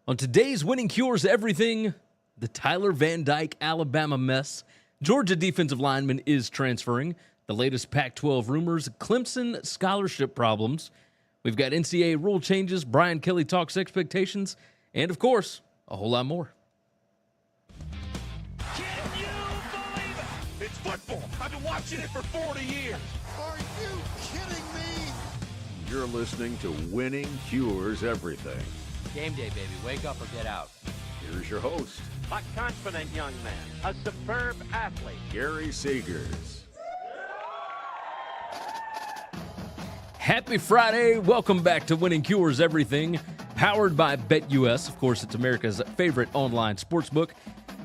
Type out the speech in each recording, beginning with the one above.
On today's Winning Cures Everything, the Tyler Van Dyke Alabama mess, Georgia defensive lineman is transferring, the latest Pac-12 rumors, Clemson scholarship problems. We've got NCAA rule changes, Brian Kelly talks expectations, and of course, a whole lot more. Can you believe it? It's football. I've been watching it for 40 years. Are you kidding me? You're listening to Winning Cures Everything. Game day, baby. Wake up or get out. Here's your host, A confident young man, a superb athlete. Gary Seegers. Happy Friday. Welcome back to Winning Cures Everything, powered by BetUS. Of course, it's America's favorite online sportsbook.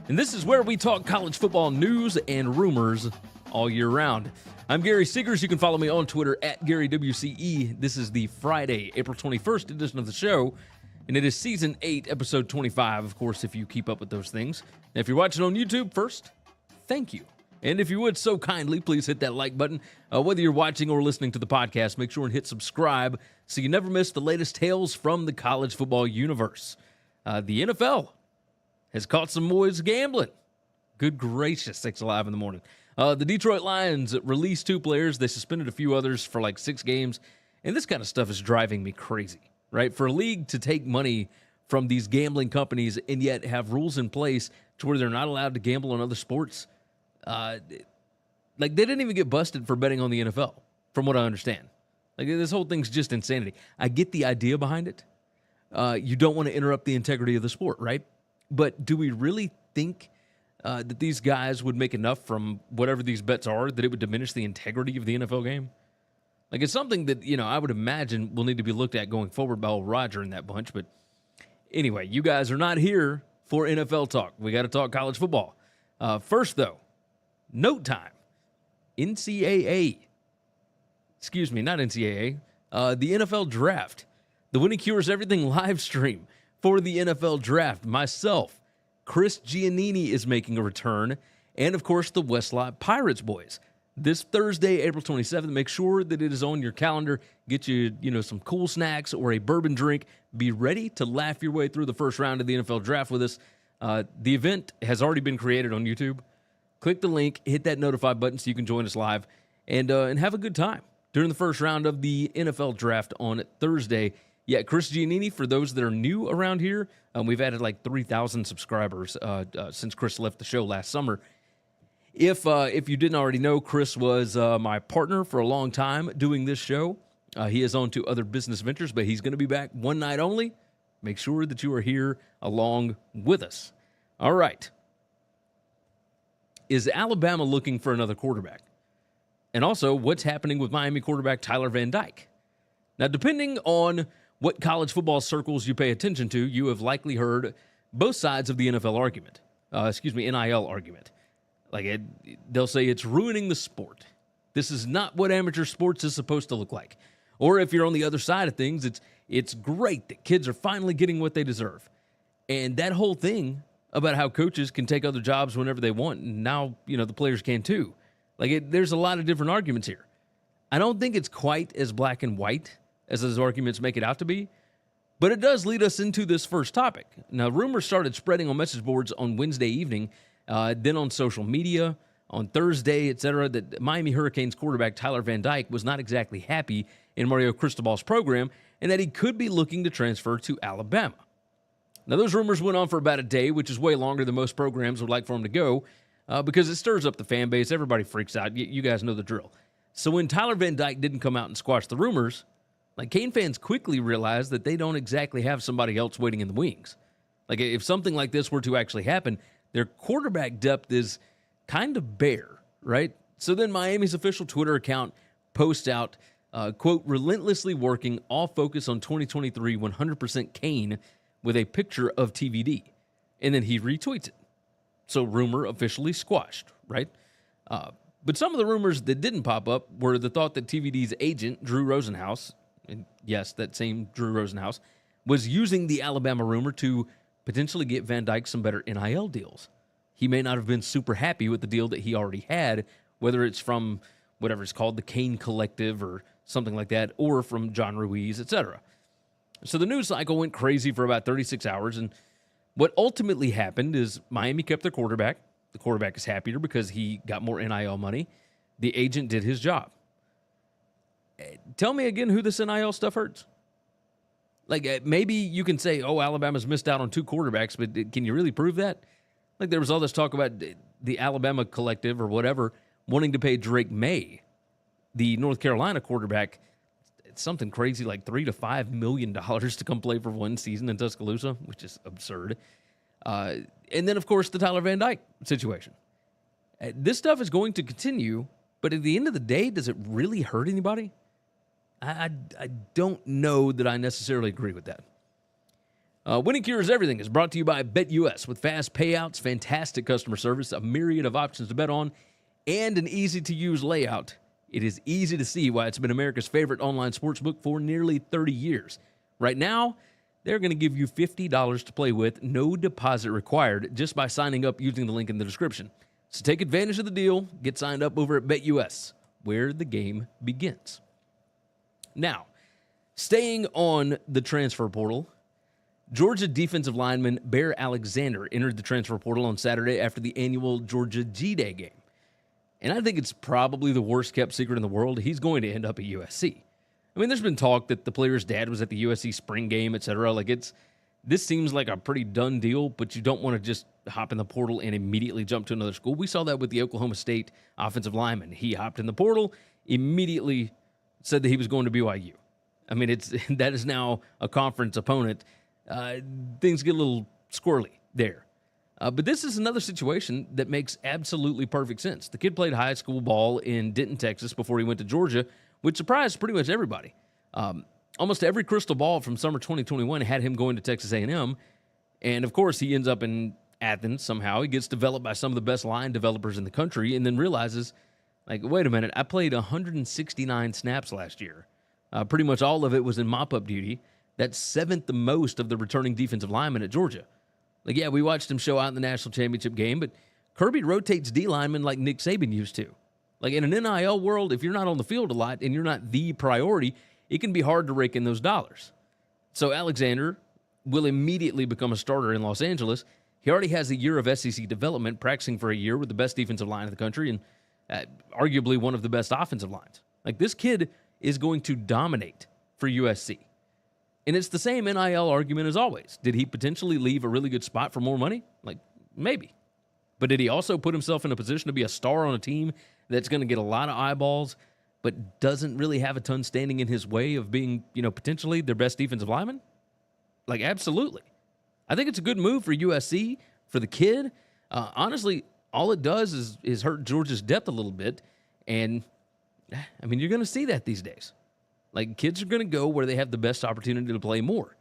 And this is where we talk college football news and rumors all year round. I'm Gary Seegers. You can follow me on Twitter at GaryWCE. This is the Friday, April 21st edition of the show. And it is Season 8, Episode 25, of course, if you keep up with those things. Now, if you're watching on YouTube first, thank you. And if you would so kindly, please hit that like button. Whether you're watching or listening to the podcast, make sure and hit subscribe so you never miss the latest tales from the college football universe. The NFL has caught some boys gambling. Good gracious, 6 Alive in the morning. The Detroit Lions released 2 players. They suspended a few others for like 6 games. And this kind of stuff is driving me crazy. Right? For a league to take money from these gambling companies and yet have rules in place to where they're not allowed to gamble on other sports, like they didn't even get busted for betting on the NFL, from what I understand. Like this whole thing's just insanity. I get the idea behind it. You don't want to interrupt the integrity of the sport, right? But do we really think that these guys would make enough from whatever these bets are that it would diminish the integrity of the NFL game? Like, it's something that, I would imagine will need to be looked at going forward by old Roger and that bunch. But anyway, you guys are not here for NFL talk. We got to talk college football. First, though, note time. NCAA. Excuse me, not NCAA. The NFL Draft. The Winning Cures Everything live stream for the NFL Draft. Myself, Chris Giannini is making a return. And, of course, the Westlot Pirates boys. This Thursday, April 27th, make sure that it is on your calendar. Get you, some cool snacks or a bourbon drink. Be ready to laugh your way through the first round of the NFL Draft with us. The event has already been created on YouTube. Click the link, hit that notify button so you can join us live and have a good time during the first round of the NFL Draft on Thursday. Yeah, Chris Giannini, for those that are new around here, we've added like 3,000 subscribers since Chris left the show last summer. If you didn't already know, Chris was my partner for a long time doing this show. He is on to other business ventures, but he's going to be back one night only. Make sure that you are here along with us. All right. Is Alabama looking for another quarterback? And also, what's happening with Miami quarterback Tyler Van Dyke? Now, depending on what college football circles you pay attention to, you have likely heard both sides of the NFL argument. NIL argument. Like, they'll say it's ruining the sport. This is not what amateur sports is supposed to look like. Or if you're on the other side of things, it's great that kids are finally getting what they deserve. And that whole thing about how coaches can take other jobs whenever they want, and now, the players can too. Like, there's a lot of different arguments here. I don't think it's quite as black and white as those arguments make it out to be, but it does lead us into this first topic. Now, rumors started spreading on message boards on Wednesday evening, then on social media, on Thursday, etc., that Miami Hurricanes quarterback Tyler Van Dyke was not exactly happy in Mario Cristobal's program and that he could be looking to transfer to Alabama. Now, those rumors went on for about a day, which is way longer than most programs would like for him to go because it stirs up the fan base. Everybody freaks out. You guys know the drill. So when Tyler Van Dyke didn't come out and squash the rumors, Cane fans quickly realized that they don't exactly have somebody else waiting in the wings. Like, if something like this were to actually happen, their quarterback depth is kind of bare, right? So then Miami's official Twitter account posts out, quote, relentlessly working, all focus on 2023 100% Cane with a picture of TVD. And then he retweets it. So rumor officially squashed, right? But some of the rumors that didn't pop up were the thought that TVD's agent, Drew Rosenhaus, and yes, that same Drew Rosenhaus, was using the Alabama rumor to potentially get Van Dyke some better NIL deals. He may not have been super happy with the deal that he already had, whether it's from whatever it's called, the Cane Collective or something like that, or from John Ruiz, etc. So the news cycle went crazy for about 36 hours, and what ultimately happened is Miami kept their quarterback. The quarterback is happier because he got more NIL money. The agent did his job. Tell me again who this NIL stuff hurts. Like, maybe you can say, oh, Alabama's missed out on 2 quarterbacks, but can you really prove that? Like, there was all this talk about the Alabama collective or whatever wanting to pay Drake May, the North Carolina quarterback, it's something crazy like $3 to $5 million to come play for one season in Tuscaloosa, which is absurd. And then, of course, the Tyler Van Dyke situation. This stuff is going to continue, but at the end of the day, does it really hurt anybody? I don't know that I necessarily agree with that. Winning Cures Everything is brought to you by BetUS with fast payouts, fantastic customer service, a myriad of options to bet on, and an easy-to-use layout. It is easy to see why it's been America's favorite online sportsbook for nearly 30 years. Right now, they're going to give you $50 to play with, no deposit required, just by signing up using the link in the description. So take advantage of the deal. Get signed up over at BetUS, where the game begins. Now, staying on the transfer portal, Georgia defensive lineman Bear Alexander entered the transfer portal on Saturday after the annual Georgia G-Day game. And I think it's probably the worst-kept secret in the world. He's going to end up at USC. I mean, there's been talk that the player's dad was at the USC spring game, etc. This seems like a pretty done deal, but you don't want to just hop in the portal and immediately jump to another school. We saw that with the Oklahoma State offensive lineman. He hopped in the portal, immediately said that he was going to BYU. I mean, that is now a conference opponent. Things get a little squirrely there. But this is another situation that makes absolutely perfect sense. The kid played high school ball in Denton, Texas before he went to Georgia, which surprised pretty much everybody. Almost every crystal ball from summer 2021 had him going to Texas A&M. And, of course, he ends up in Athens somehow. He gets developed by some of the best line developers in the country and then realizes, like, wait a minute, I played 169 snaps last year. Pretty much all of it was in mop-up duty. That's 7th the most of the returning defensive linemen at Georgia. Like, yeah, we watched him show out in the national championship game, but Kirby rotates D linemen like Nick Saban used to. Like, in an NIL world, if you're not on the field a lot and you're not the priority, it can be hard to rake in those dollars. So Alexander will immediately become a starter in Los Angeles. He already has a year of SEC development, practicing for a year with the best defensive line in the country and arguably one of the best offensive lines. Like, this kid is going to dominate for USC. And it's the same NIL argument as always. Did he potentially leave a really good spot for more money? Like, maybe. But did he also put himself in a position to be a star on a team that's going to get a lot of eyeballs, but doesn't really have a ton standing in his way of being, potentially their best defensive lineman? Like, absolutely. I think it's a good move for USC, for the kid. Honestly, all it does is hurt Georgia's depth a little bit. And, I mean, you're going to see that these days. Like, kids are going to go where they have the best opportunity to play more.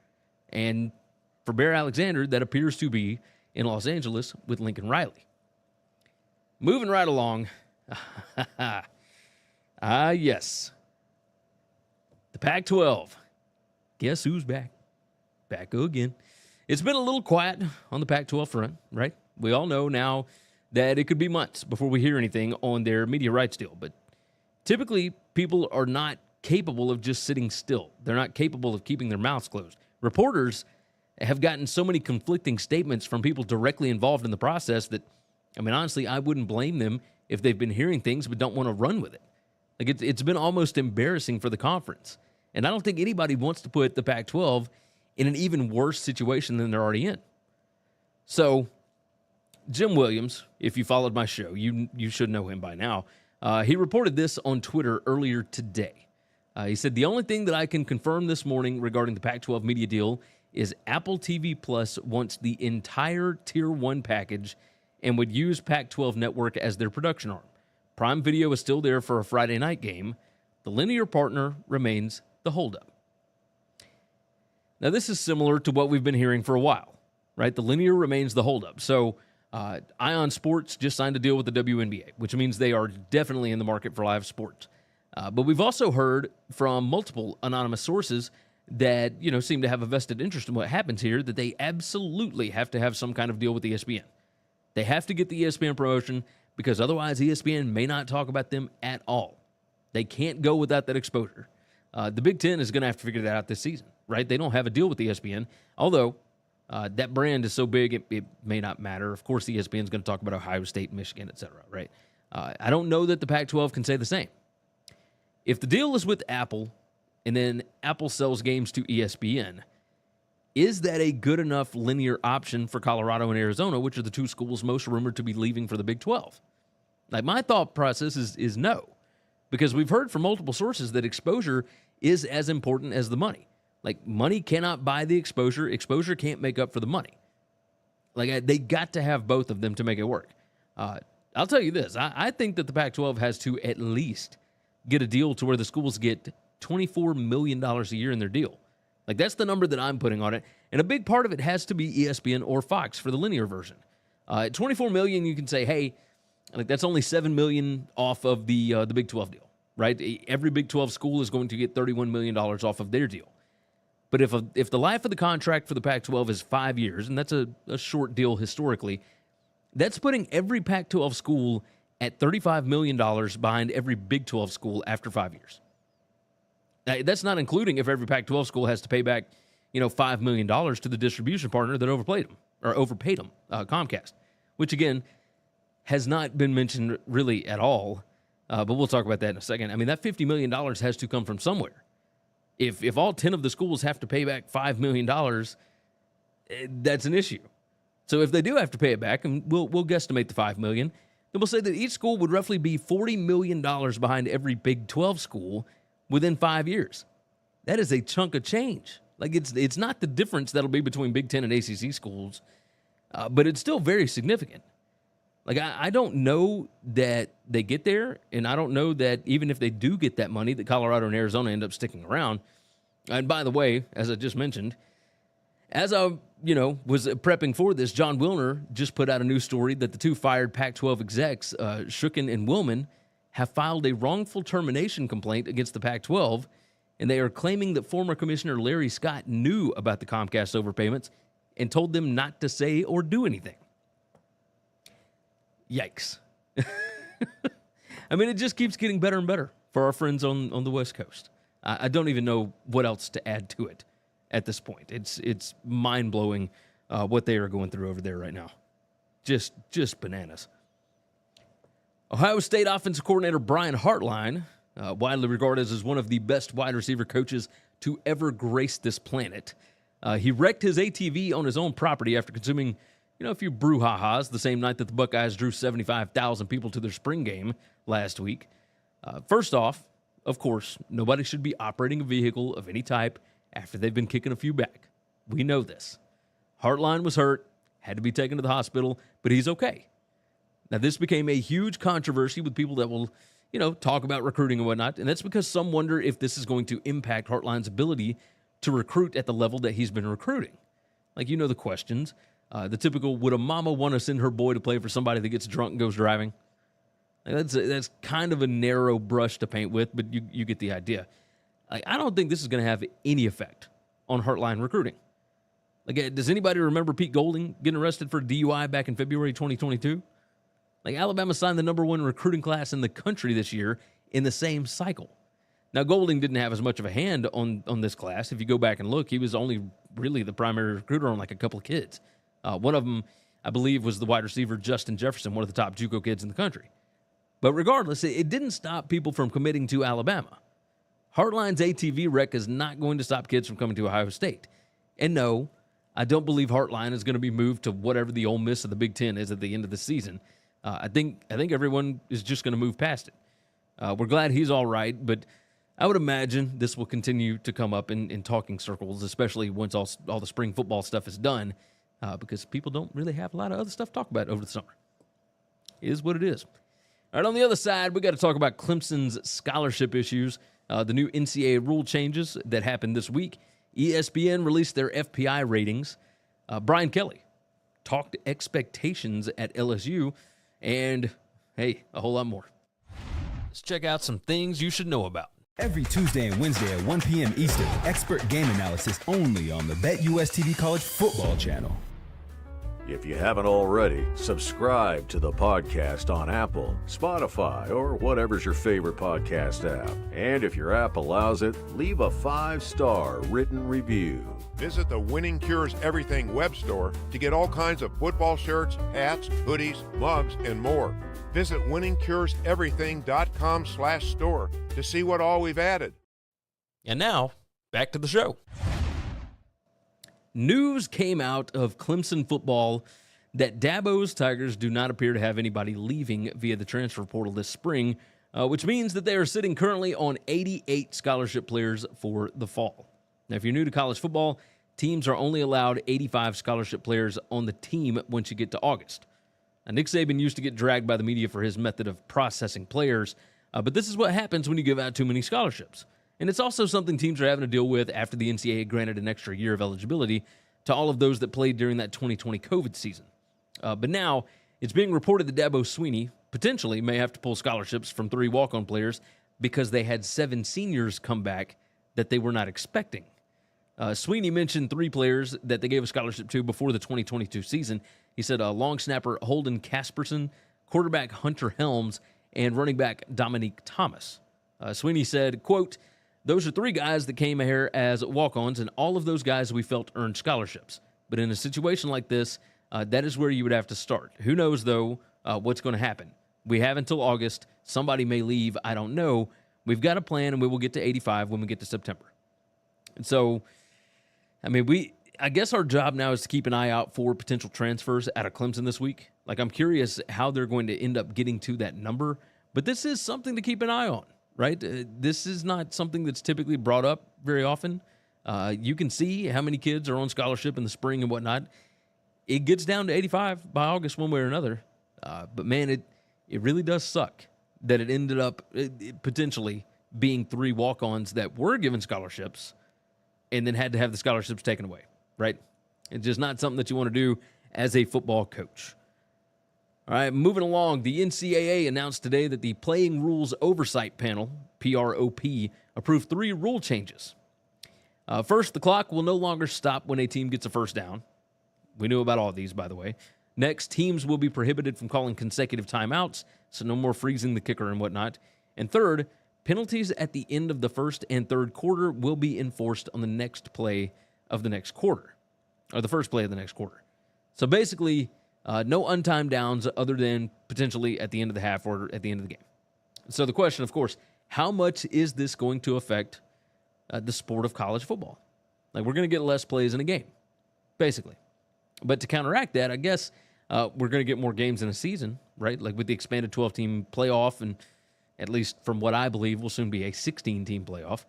And for Bear Alexander, that appears to be in Los Angeles with Lincoln Riley. Moving right along. Yes. The Pac-12. Guess who's back? Back again. It's been a little quiet on the Pac-12 front, right? We all know now that it could be months before we hear anything on their media rights deal. But typically, people are not capable of just sitting still. They're not capable of keeping their mouths closed. Reporters have gotten so many conflicting statements from people directly involved in the process that, I mean, honestly, I wouldn't blame them if they've been hearing things but don't want to run with it. Like, it's been almost embarrassing for the conference. And I don't think anybody wants to put the Pac-12 in an even worse situation than they're already in. So, Jim Williams, if you followed my show, you should know him by now. He reported this on Twitter earlier today. He said, the only thing that I can confirm this morning regarding the Pac-12 media deal is Apple TV Plus wants the entire Tier 1 package and would use Pac-12 Network as their production arm. Prime Video is still there for a Friday night game. The linear partner remains the holdup. Now, this is similar to what we've been hearing for a while, right? The linear remains the holdup. So, Ion Sports just signed a deal with the WNBA, which means they are definitely in the market for live sports. But we've also heard from multiple anonymous sources that, seem to have a vested interest in what happens here, that they absolutely have to have some kind of deal with ESPN. They have to get the ESPN promotion because otherwise ESPN may not talk about them at all. They can't go without that exposure. The Big Ten is going to have to figure that out this season, right? They don't have a deal with ESPN, although that brand is so big it may not matter. Of course, ESPN is going to talk about Ohio State, Michigan, et cetera, right? I don't know that the Pac-12 can say the same. If the deal is with Apple and then Apple sells games to ESPN, is that a good enough linear option for Colorado and Arizona, which are the two schools most rumored to be leaving for the Big 12? Like, my thought process is no, because we've heard from multiple sources that exposure is as important as the money. Like, money cannot buy the exposure. Exposure can't make up for the money. Like, they got to have both of them to make it work. I'll tell you this. I think that the Pac-12 has to at least get a deal to where the schools get $24 million a year in their deal. Like, that's the number that I'm putting on it. And a big part of it has to be ESPN or Fox for the linear version. At $24 million, you can say, hey, like, that's only $7 million off of the Big 12 deal, right? Every Big 12 school is going to get $31 million off of their deal. But if the life of the contract for the Pac-12 is 5 years, and that's a short deal historically, that's putting every Pac-12 school at $35 million behind every Big 12 school after 5 years. Now, that's not including if every Pac-12 school has to pay back, $5 million to the distribution partner that overpaid them, Comcast, which again has not been mentioned really at all. But we'll talk about that in a second. I mean, that $50 million has to come from somewhere. If all 10 of the schools have to pay back $5 million, that's an issue. So if they do have to pay it back, and we'll guesstimate the $5 million, then we'll say that each school would roughly be $40 million behind every Big 12 school within 5 years. That is a chunk of change. Like, it's not the difference that'll be between Big 10 and ACC schools, but it's still very significant. Like, I don't know that they get there, and I don't know that even if they do get that money, that Colorado and Arizona end up sticking around. And by the way, as I just mentioned, as I was prepping for this, John Wilner just put out a news story that the two fired Pac-12 execs, Shukin and Willman, have filed a wrongful termination complaint against the Pac-12, and they are claiming that former Commissioner Larry Scott knew about the Comcast overpayments and told them not to say or do anything. Yikes. I mean, it just keeps getting better and better for our friends on the West Coast. I don't even know what else to add to it at this point. It's mind-blowing what they are going through over there right now. Just bananas. Ohio State offensive coordinator Brian Hartline, widely regarded as one of the best wide receiver coaches to ever grace this planet. He wrecked his ATV on his own property after consuming a few brouhahas the same night that the Buckeyes drew 75,000 people to their spring game last week. First off, of course, nobody should be operating a vehicle of any type after they've been kicking a few back. We know this. Hartline was hurt, had to be taken to the hospital, but he's okay. Now, this became a huge controversy with people that will, talk about recruiting and whatnot, and that's because some wonder if this is going to impact Hartline's ability to recruit at the level that he's been recruiting. Like, the questions. The typical, would a mama want to send her boy to play for somebody that gets drunk and goes driving? Like, that's kind of a narrow brush to paint with, but you get the idea. Like, I don't think this is going to have any effect on Hartline recruiting. Like, does anybody remember Pete Golding getting arrested for DUI back in February 2022? Like, Alabama signed the #1 recruiting class in the country this year in the same cycle. Now, Golding didn't have as much of a hand on this class. If you go back and look, he was only really the primary recruiter on like a couple of kids. One of them, I believe, was the wide receiver Justin Jefferson, one of the top JUCO kids in the country. But regardless, it didn't stop people from committing to Alabama. Hartline's ATV wreck is not going to stop kids from coming to Ohio State. And no, I don't believe Hartline is going to be moved to whatever the Ole Miss of the Big Ten is at the end of the season. I think everyone is just going to move past it. We're glad he's all right, but I would imagine this will continue to come up in talking circles, especially once all the spring football stuff is done, because people don't really have a lot of other stuff to talk about over the summer. It is what it is. All right, on the other side, we got to talk about Clemson's scholarship issues, the new NCAA rule changes that happened this week. ESPN released their FPI ratings. Brian Kelly talked expectations at LSU, and, hey, a whole lot more. Let's check out some things you should know about. Every Tuesday and Wednesday at 1 p.m. Eastern, expert game analysis only on the BetUS TV College Football Channel. If you haven't already, subscribe to the podcast on Apple, Spotify, or whatever's your favorite podcast app. And if your app allows it, leave a 5-star written review. Visit the Winning Cures Everything web store to get all kinds of football shirts, hats, hoodies, mugs, and more. Visit winningcureseverything.com/store to see what all we've added. And now, back to the show. News came out of Clemson football that Dabo's Tigers do not appear to have anybody leaving via the transfer portal this spring, which means that they are sitting currently on 88 scholarship players for the fall. Now, if you're new to college football, teams are only allowed 85 scholarship players on the team once you get to August. Now, Nick Saban used to get dragged by the media for his method of processing players, but this is what happens when you give out too many scholarships. And it's also something teams are having to deal with after the NCAA granted an extra year of eligibility to all of those that played during that 2020 COVID season. But now, it's being reported that Dabo Swinney potentially may have to pull scholarships from 3 walk-on players because they had 7 seniors come back that they were not expecting. Swinney mentioned 3 players that they gave a scholarship to before the 2022 season. He said long snapper Holden Casperson, quarterback Hunter Helms, and running back Dominique Thomas. Swinney said, quote, "Those are 3 guys that came here as walk-ons, and all of those guys we felt earned scholarships. But in a situation like this, that is where you would have to start. Who knows, though, what's going to happen? We have until August. Somebody may leave. I don't know. We've got a plan, and we will get to 85 when we get to September." And so, I mean, I guess our job now is to keep an eye out for potential transfers out of Clemson this week. Like, I'm curious how they're going to end up getting to that number. But this is something to keep an eye on. Right? This is not something that's typically brought up very often. You can see how many kids are on scholarship in the spring and whatnot. It gets down to 85 by August one way or another. But, man, it really does suck that it ended up potentially being 3 walk-ons that were given scholarships and then had to have the scholarships taken away, right? It's just not something that you want to do as a football coach. All right, moving along, the NCAA announced today that the Playing Rules Oversight Panel, PROP, approved 3 rule changes. First, the clock will no longer stop when a team gets a first down. We knew about all of these, by the way. Next, teams will be prohibited from calling consecutive timeouts, so no more freezing the kicker and whatnot. And third, penalties at the end of the first and third quarter will be enforced on the next play of the next quarter, or the first play of the next quarter. So basically, no untimed downs other than potentially at the end of the half or at the end of the game. So the question, of course, how much is this going to affect the sport of college football? Like, we're going to get less plays in a game, basically. But to counteract that, I guess we're going to get more games in a season, right? Like with the expanded 12-team playoff, and at least from what I believe will soon be a 16-team playoff,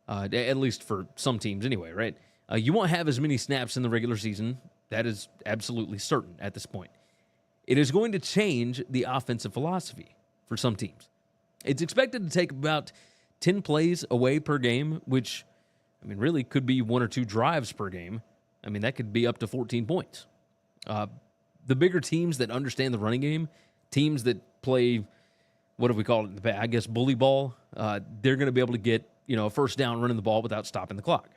at least for some teams anyway, right? You won't have as many snaps in the regular season. That is absolutely certain at this point. It is going to change the offensive philosophy for some teams. It's expected to take about 10 plays away per game, which, I mean, really could be 1 or 2 drives per game. I mean, that could be up to 14 points. The bigger teams that understand the running game, teams that play, what do we call it? I guess bully ball, they're going to be able to get, a first down running the ball without stopping the clock.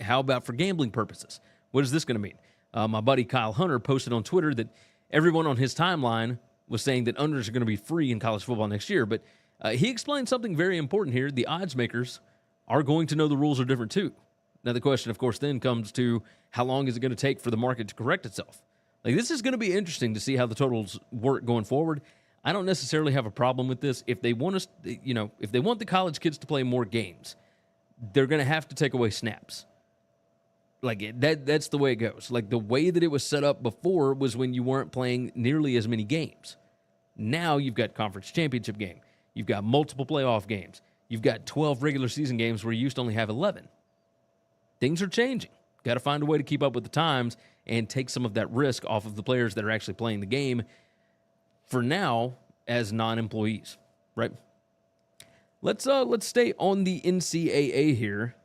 How about for gambling purposes? What is this going to mean? My buddy Kyle Hunter posted on Twitter that everyone on his timeline was saying that unders are going to be free in college football next year, but he explained something very important here. The odds makers are going to know the rules are different too. Now, the question, of course, then comes to how long is it going to take for the market to correct itself? Like, this is going to be interesting to see how the totals work going forward. I don't necessarily have a problem with this. If they want us, if they want the college kids to play more games, they're going to have to take away snaps. Like, that's the way it goes. Like, the way that it was set up before was when you weren't playing nearly as many games. Now you've got conference championship game. You've got multiple playoff games. You've got 12 regular season games where you used to only have 11. Things are changing. Got to find a way to keep up with the times and take some of that risk off of the players that are actually playing the game for now as non-employees, right? Let's stay on the NCAA here.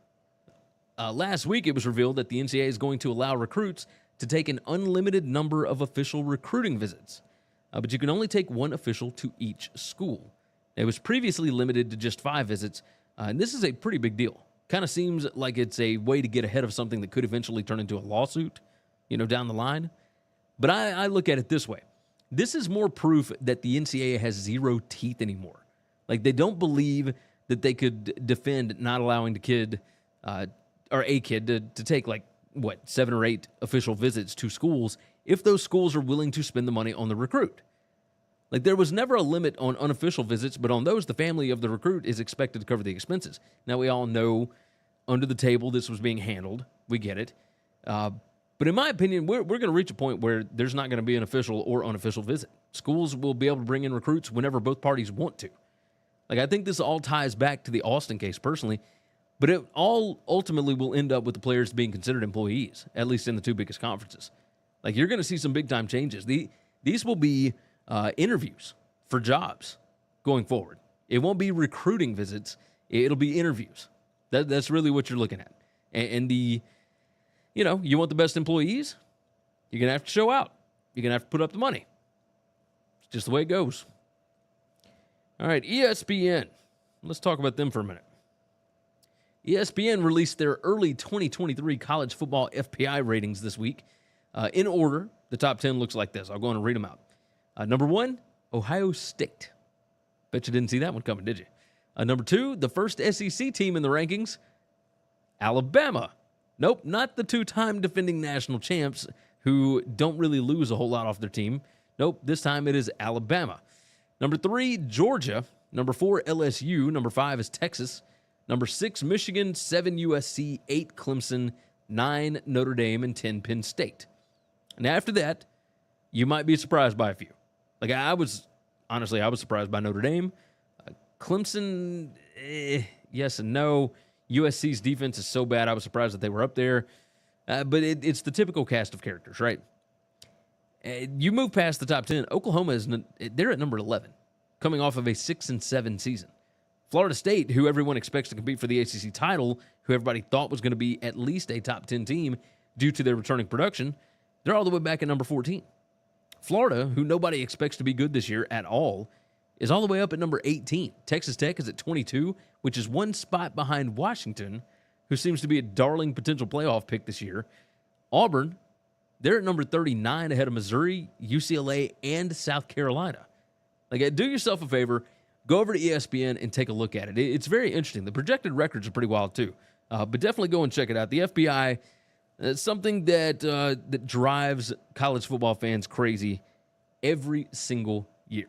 Last week, it was revealed that the NCAA is going to allow recruits to take an unlimited number of official recruiting visits, but you can only take 1 official to each school. It was previously limited to just 5 visits, and this is a pretty big deal. Kind of seems like it's a way to get ahead of something that could eventually turn into a lawsuit, down the line. But I look at it this way. This is more proof that the NCAA has zero teeth anymore. Like, they don't believe that they could defend not allowing the kid or a kid to take, 7 or 8 official visits to schools if those schools are willing to spend the money on the recruit. Like, there was never a limit on unofficial visits, but on those, the family of the recruit is expected to cover the expenses. Now, we all know under the table this was being handled. We get it. But in my opinion, we're going to reach a point where there's not going to be an official or unofficial visit. Schools will be able to bring in recruits whenever both parties want to. Like, I think this all ties back to the Austin case personally, but it all ultimately will end up with the players being considered employees, at least in the 2 biggest conferences. Like, you're going to see some big-time changes. These will be interviews for jobs going forward. It won't be recruiting visits. It'll be interviews. That's really what you're looking at. And you want the best employees, you're going to have to show out. You're going to have to put up the money. It's just the way it goes. All right, ESPN. Let's talk about them for a minute. ESPN released their early 2023 College Football FPI ratings this week. In order, the top 10 looks like this. I'll go on and read them out. Number 1, Ohio State. Bet you didn't see that one coming, did you? Number 2, the first SEC team in the rankings, Alabama. Nope, not the 2-time defending national champs who don't really lose a whole lot off their team. Nope, this time it is Alabama. Number 3, Georgia. Number 4, LSU. Number 5 is Texas. Number 6, Michigan. 7, USC. 8, Clemson. 9, Notre Dame. And 10, Penn State. And after that, you might be surprised by a few. Like, I was surprised by Notre Dame. Clemson, yes and no. USC's defense is so bad, I was surprised that they were up there. But it's the typical cast of characters, right? You move past the top 10. Oklahoma, they're at number 11, coming off of a 6-7 season. Florida State, who everyone expects to compete for the ACC title, who everybody thought was going to be at least a top 10 team due to their returning production, they're all the way back at number 14. Florida, who nobody expects to be good this year at all, is all the way up at number 18. Texas Tech is at 22, which is 1 spot behind Washington, who seems to be a darling potential playoff pick this year. Auburn, they're at number 39 ahead of Missouri, UCLA, and South Carolina. Like, do yourself a favor, go over to ESPN and take a look at it. It's very interesting. The projected records are pretty wild too, but definitely go and check it out. The FBI, it's something that drives college football fans crazy every single year.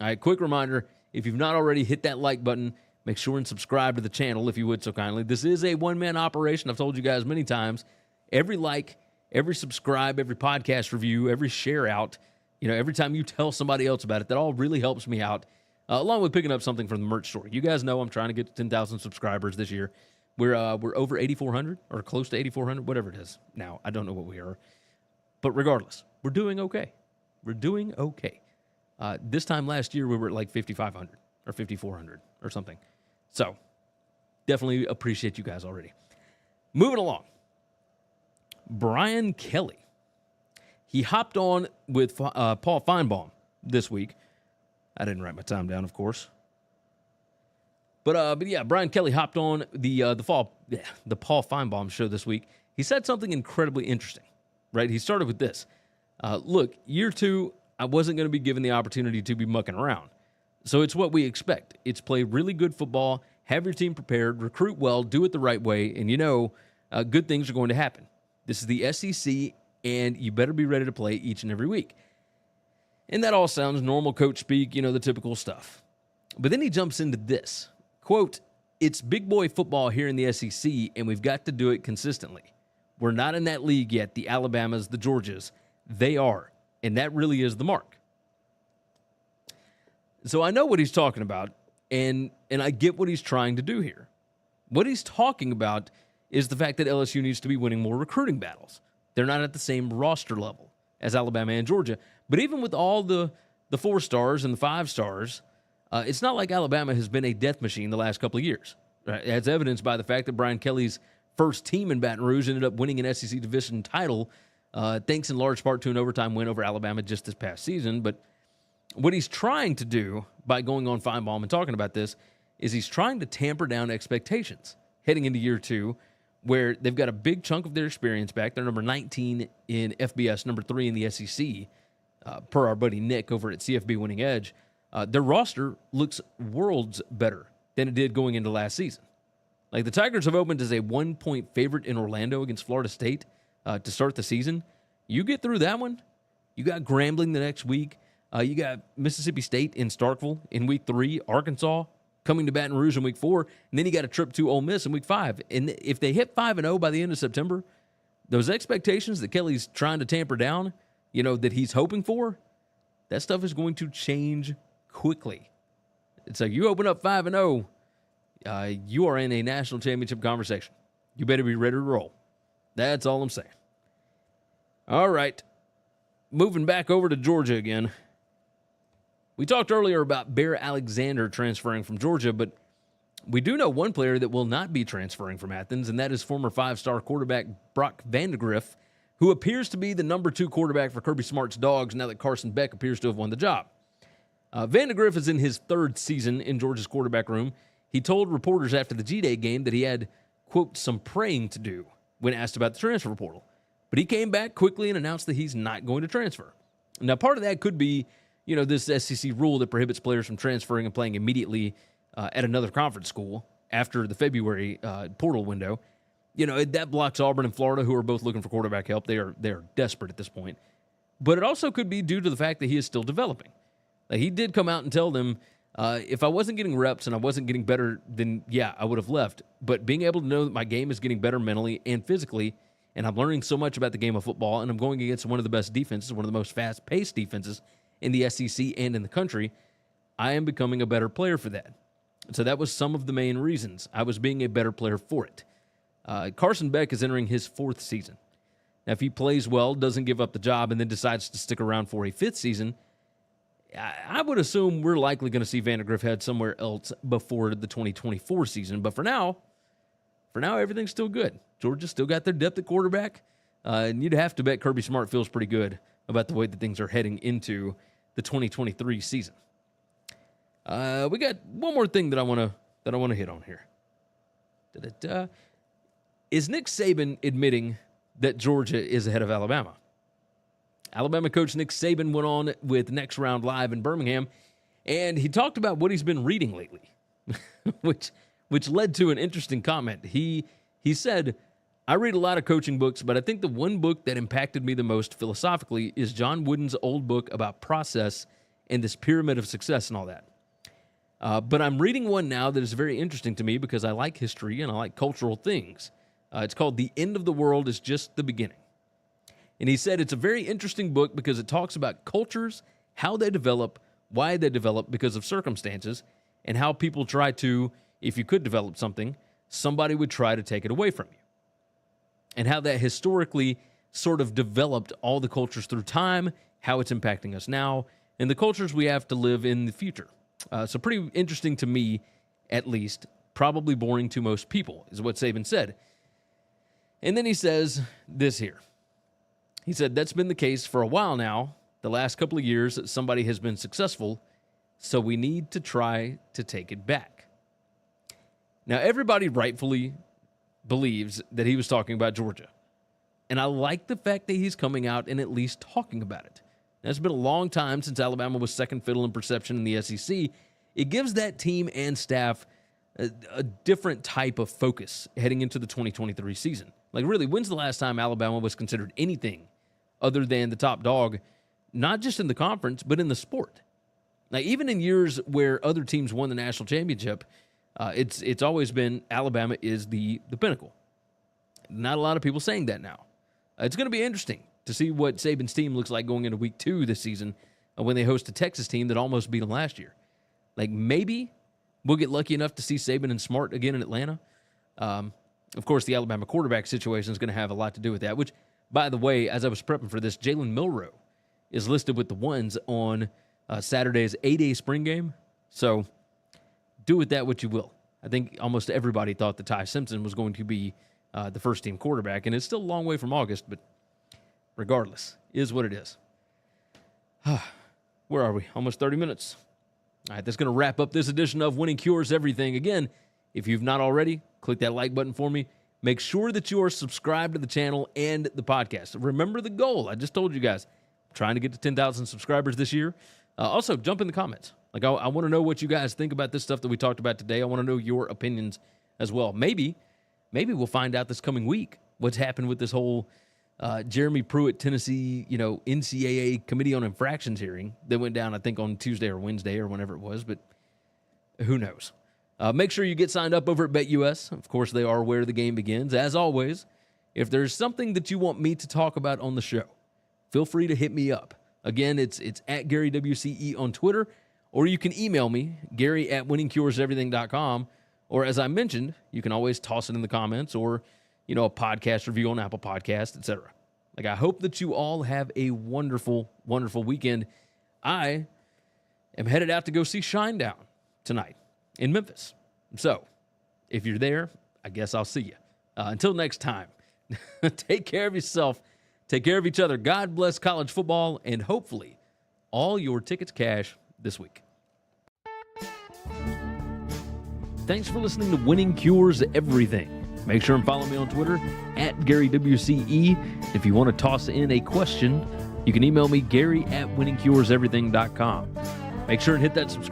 All right, quick reminder, if you've not already, hit that like button. Make sure and subscribe to the channel if you would so kindly. This is a one-man operation. I've told you guys many times. Every like, every subscribe, every podcast review, every share out, every time you tell somebody else about it, that all really helps me out, along with picking up something from the merch store. You guys know I'm trying to get to 10,000 subscribers this year. We're over 8,400 or close to 8,400, whatever it is now. I don't know what we are. But regardless, we're doing okay. We're doing okay. This time last year, we were at like 5,500 or 5,400 or something. So definitely appreciate you guys already. Moving along. Brian Kelly. He hopped on with Paul Feinbaum this week. I didn't write my time down, of course. But yeah, Brian Kelly hopped on the Paul Feinbaum show this week. He said something incredibly interesting, right? He started with this. Look, year 2, I wasn't going to be given the opportunity to be mucking around. So it's what we expect. It's play really good football, have your team prepared, recruit well, do it the right way, and good things are going to happen. This is the SEC, and you better be ready to play each and every week. And that all sounds normal coach speak, the typical stuff. But then he jumps into this. Quote, "It's big boy football here in the SEC, and we've got to do it consistently. We're not in that league yet, the Alabamas, the Georgias. They are, and that really is the mark." So I know what he's talking about, and I get what he's trying to do here. What he's talking about is the fact that LSU needs to be winning more recruiting battles. They're not at the same roster level as Alabama and Georgia. But even with all the 4 stars and the 5 stars, it's not like Alabama has been a death machine the last couple of years. Right? As evidenced by the fact that Brian Kelly's first team in Baton Rouge ended up winning an SEC division title, thanks in large part to an overtime win over Alabama just this past season. But what he's trying to do by going on Feinbaum and talking about this is he's trying to tamper down expectations heading into year 2 where they've got a big chunk of their experience back. They're number 19 in FBS, number 3 in the SEC, per our buddy Nick over at CFB Winning Edge. Their roster looks worlds better than it did going into last season. Like, the Tigers have opened as a 1-point favorite in Orlando against Florida State to start the season. You get through that one, you got Grambling the next week. You got Mississippi State in Starkville in week 3, Arkansas coming to Baton Rouge in week 4, and then you got a trip to Ole Miss in week 5. And if they hit 5-0 by the end of September, those expectations that Kelly's trying to tamper down, that he's hoping for, that stuff is going to change quickly. It's like, you open up 5-0, you are in a national championship conversation. You better be ready to roll. That's all I'm saying. All right. Moving back over to Georgia again. We talked earlier about Bear Alexander transferring from Georgia, but we do know one player that will not be transferring from Athens, and that is former 5-star quarterback Brock Vandegrift, who appears to be the number 2 quarterback for Kirby Smart's Dogs now that Carson Beck appears to have won the job. Vandegrift is in his 3rd season in Georgia's quarterback room. He told reporters after the G-Day game that he had, quote, some praying to do when asked about the transfer portal. But he came back quickly and announced that he's not going to transfer. Now, part of that could be, this SEC rule that prohibits players from transferring and playing immediately at another conference school after the February portal window. That blocks Auburn and Florida, who are both looking for quarterback help. They are desperate at this point. But it also could be due to the fact that he is still developing. Like, he did come out and tell them, if I wasn't getting reps and I wasn't getting better, then, yeah, I would have left. But being able to know that my game is getting better mentally and physically, and I'm learning so much about the game of football, and I'm going against one of the best defenses, one of the most fast-paced defenses in the SEC and in the country, I am becoming a better player for that. So that was some of the main reasons. I was being a better player for it. Carson Beck is entering his 4th season. Now, if he plays well, doesn't give up the job, and then decides to stick around for a 5th season, I would assume we're likely going to see Vandegrift head somewhere else before the 2024 season. But for now, everything's still good. Georgia still got their depth at quarterback, and you'd have to bet Kirby Smart feels pretty good about the way that things are heading into the 2023 season. We got one more thing that I want to hit on here. Is Nick Saban admitting that Georgia is ahead of Alabama? Alabama coach Nick Saban went on with Next Round Live in Birmingham, and he talked about what he's been reading lately, which led to an interesting comment. He said, I read a lot of coaching books, but I think the one book that impacted me the most philosophically is John Wooden's old book about process and this pyramid of success and all that. But I'm reading one now that is very interesting to me because I like history and I like cultural things. It's called The End of the World is Just the Beginning. And he said it's a very interesting book because it talks about cultures, how they develop, why they develop because of circumstances, and how people try to, if you could develop something, somebody would try to take it away from you. And how that historically sort of developed all the cultures through time, how it's impacting us now, and the cultures we have to live in the future. So pretty interesting to me, at least. Probably boring to most people, is what Saban said. And then he says this here. He said, that's been the case for a while now. The last couple of years that somebody has been successful, so we need to try to take it back. Now, everybody rightfully believes that he was talking about Georgia. And I like the fact that he's coming out and at least talking about it. Now, it's been a long time since Alabama was second fiddle in perception in the SEC. It gives that team and staff a different type of focus heading into the 2023 season. Like, really, when's the last time Alabama was considered anything other than the top dog, not just in the conference, but in the sport? Now, even in years where other teams won the national championship, it's always been Alabama is the pinnacle. Not a lot of people saying that now. It's going to be interesting to see what Saban's team looks like going into week 2 this season when they host a Texas team that almost beat them last year. Like, maybe we'll get lucky enough to see Saban and Smart again in Atlanta. Of course, the Alabama quarterback situation is going to have a lot to do with that, which, by the way, as I was prepping for this, Jalen Milroe is listed with the ones on Saturday's 8A spring game. So do with that what you will. I think almost everybody thought that Ty Simpson was going to be the first-team quarterback, and it's still a long way from August, but regardless, is what it is. Where are we? Almost 30 minutes. All right, that's going to wrap up this edition of Winning Cures Everything. Again, if you've not already, click that like button for me. Make sure that you are subscribed to the channel and the podcast. Remember the goal. I just told you guys, I'm trying to get to 10,000 subscribers this year. Also, jump in the comments. Like, I want to know what you guys think about this stuff that we talked about today. I want to know your opinions as well. Maybe we'll find out this coming week what's happened with this whole Jeremy Pruitt, Tennessee, NCAA Committee on Infractions hearing that went down, I think, on Tuesday or Wednesday or whenever it was, but who knows? Make sure you get signed up over at BetUS. Of course, they are where the game begins. As always, if there's something that you want me to talk about on the show, feel free to hit me up. Again, it's at Gary WCE on Twitter, or you can email me, Gary@winningcureseverything.com, or as I mentioned, you can always toss it in the comments or, a podcast review on Apple Podcasts, etc. Like, I hope that you all have a wonderful, wonderful weekend. I am headed out to go see Shinedown tonight in Memphis. So, if you're there, I guess I'll see you. Until next time, take care of yourself, take care of each other. God bless college football, and hopefully all your tickets cash this week. Thanks for listening to Winning Cures Everything. Make sure and follow me on Twitter at GaryWCE. If you want to toss in a question, you can email me, Gary@winningcureseverything.com. Make sure and hit that subscribe